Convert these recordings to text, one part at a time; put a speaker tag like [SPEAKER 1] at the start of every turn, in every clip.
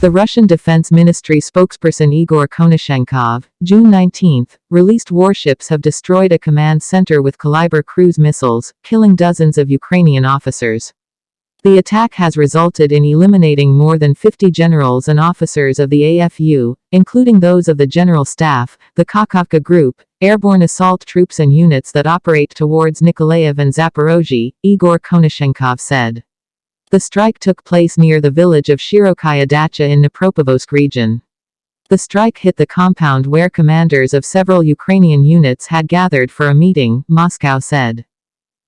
[SPEAKER 1] The Russian Defense Ministry spokesperson Igor Konashenkov, June 19, released warships have destroyed a command center with Kaliber cruise missiles, killing dozens of Ukrainian officers. The attack has resulted in eliminating more than 50 generals and officers of the AFU, including those of the General Staff, the Kakhovka Group, airborne assault troops and units that operate towards Nikolaev and Zaporozhye, Igor Konashenkov said. The strike took place near the village of Shirokaya Dacha in Dnipropetrovsk region. The strike hit the compound where commanders of several Ukrainian units had gathered for a meeting, Moscow said.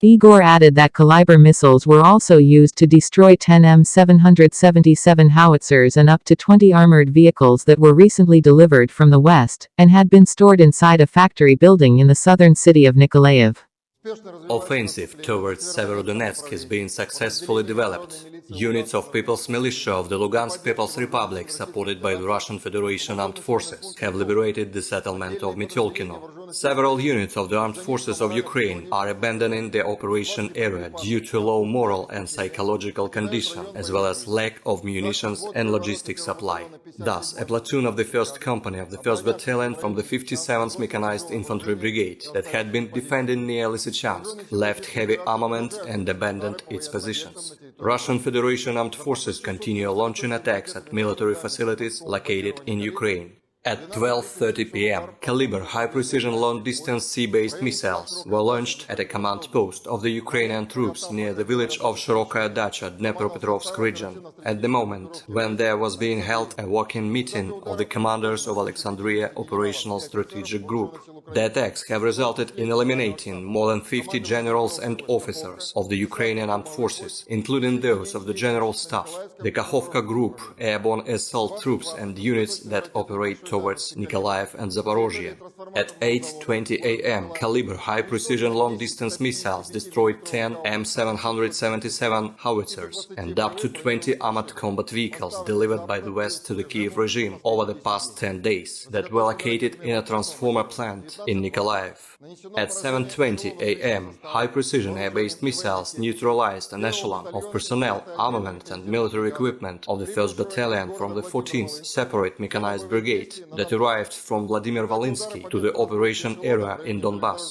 [SPEAKER 1] Igor added that Kaliber missiles were also used to destroy 10 M777 howitzers and up to 20 armored vehicles that were recently delivered from the west, and had been stored inside a factory building in the southern city of Nikolaev.
[SPEAKER 2] Offensive towards Severodonetsk is being successfully developed. Units of People's Militia of the Lugansk People's Republic, supported by the Russian Federation Armed Forces, have liberated the settlement of Metelkino. Several units of the Armed Forces of Ukraine are abandoning the operation area due to low moral and psychological condition, as well as lack of munitions and logistic supply. Thus, a platoon of the 1st Company of the 1st Battalion from the 57th Mechanized Infantry Brigade that had been defending near Lysychansk left heavy armament and abandoned its positions. Russian Federation Armed Forces continue launching attacks at military facilities located in Ukraine. At 12:30 p.m., Caliber high-precision long-distance sea-based missiles were launched at a command post of the Ukrainian troops near the village of Shirokaya Dacha, Dnipropetrovsk region, at the moment when there was being held a walk-in meeting of the commanders of Alexandria Operational Strategic Group. The attacks have resulted in eliminating more than 50 generals and officers of the Ukrainian armed forces, including those of the General Staff, the Kakhovka Group, airborne assault troops and units that operate towards Nikolaev and Zaporozhye. At 8:20 a.m., Caliber high-precision long-distance missiles destroyed 10 M777 howitzers and up to 20 armored combat vehicles delivered by the West to the Kiev regime over the past 10 days that were located in a transformer plant in Nikolaev. At 7:20 a.m., high-precision air-based missiles neutralized an echelon of personnel, armament and military equipment of the 1st Battalion from the 14th Separate Mechanized Brigade that arrived from Vladimir Volinsky to the operation area in Donbass.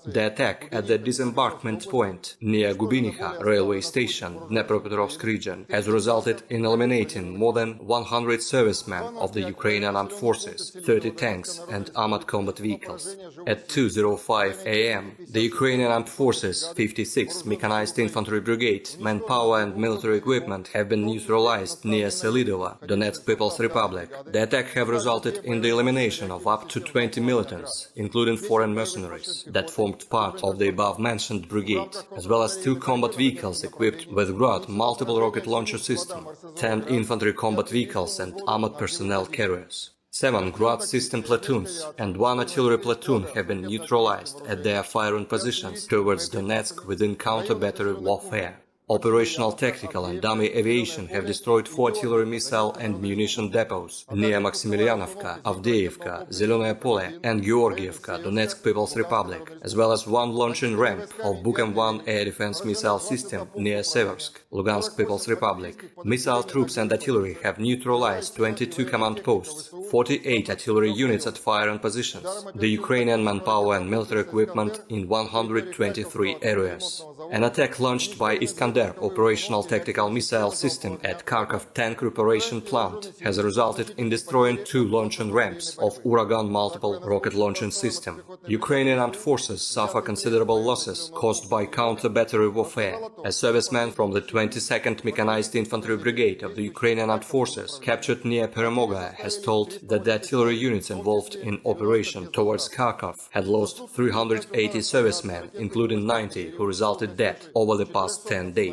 [SPEAKER 2] The attack at the disembarkment point near Gubinica railway station, Dnipropetrovsk region, has resulted in eliminating more than 100 servicemen of the Ukrainian armed forces, 30 tanks and armored combat vehicles. At 2:05 a.m., the Ukrainian armed forces, 56th Mechanized Infantry Brigade, manpower and military equipment have been neutralized near Selidova, Donetsk People's Republic. The attack have resulted in the elimination of up to 20 militants, including foreign mercenaries, that formed part of the above-mentioned brigade, as well as 2 combat vehicles equipped with Grad multiple rocket launcher system, 10 infantry combat vehicles and armored personnel carriers. 7 Grad system platoons and 1 artillery platoon have been neutralized at their firing positions towards Donetsk within counter-battery warfare. Operational tactical and dummy aviation have destroyed 4 artillery missile and munition depots near Maximilianovka, Avdeevka, Zelenoye Pole and Georgievka, Donetsk People's Republic, as well as 1 launching ramp of Bukem-1 air defense missile system near Seversk, Lugansk People's Republic. Missile troops and artillery have neutralized 22 command posts, 48 artillery units at firing positions, the Ukrainian manpower and military equipment in 123 areas. An attack launched by Iskander operational tactical missile system at Kharkov tank reparation plant has resulted in destroying 2 launching ramps of Uragan multiple rocket launching system. Ukrainian armed forces suffer considerable losses caused by counter-battery warfare. A serviceman from the 22nd Mechanized Infantry Brigade of the Ukrainian armed forces, captured near Peremoga, has told that the artillery units involved in operation towards Kharkov had lost 380 servicemen, including 90 who resulted dead over the past 10 days.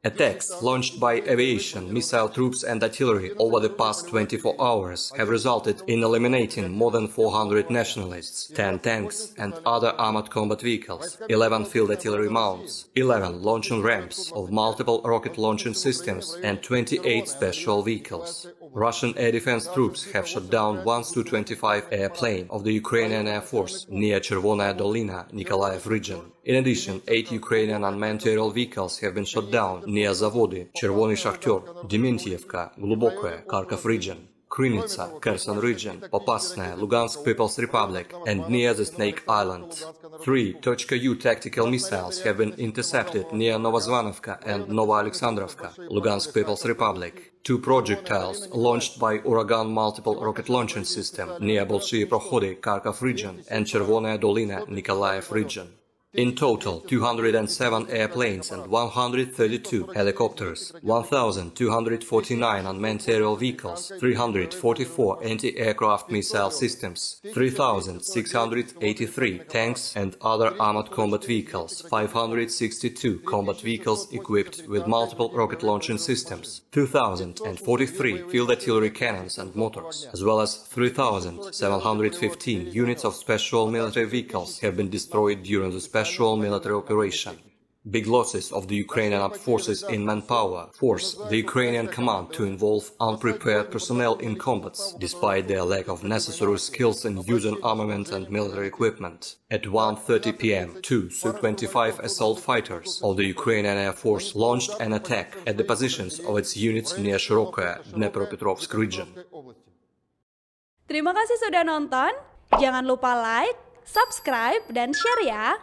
[SPEAKER 2] Attacks launched by aviation, missile troops and artillery over the past 24 hours have resulted in eliminating more than 400 nationalists, 10 tanks and other armored combat vehicles, 11 field artillery mounts, 11 launching ramps of multiple rocket launching systems and 28 special vehicles. Russian air defense troops have shot down one Su-25 airplane of the Ukrainian Air Force near Chervonaya Dolina, Nikolaev region. In addition, 8 Ukrainian unmanned aerial vehicles have been shot down near Zavody, Chervony Shakhter, Dementievka, Glubokoye, Kharkov region, Krynica, Kherson region, Popasnaya, Lugansk People's Republic, and near the Snake Island. 3 .U tactical missiles have been intercepted near Novozvanovka and Novoalexandrovka, Lugansk People's Republic. 2 projectiles launched by Uragan multiple rocket launching system near Bolshie Prohody, Kharkov region, and Chervonaya Dolina, Nikolaev region. In total, 207 airplanes and 132 helicopters, 1,249 unmanned aerial vehicles, 344 anti-aircraft missile systems, 3,683 tanks and other armored combat vehicles, 562 combat vehicles equipped with multiple rocket launching systems, 2,043 field artillery cannons and mortars, as well as 3,715 units of special military vehicles have been destroyed during the special military operation. Big losses of the Ukrainian armed forces in manpower force the Ukrainian command to involve unprepared personnel in combats, despite their lack of necessary skills in using armament and military equipment. At 1:30 p.m., 2 Su-25 assault fighters of the Ukrainian Air Force launched an attack at the positions of its units near Shirokoye, Dnepropetrovsk region.
[SPEAKER 3] Terima kasih sudah nonton. Jangan lupa like, subscribe, dan share ya.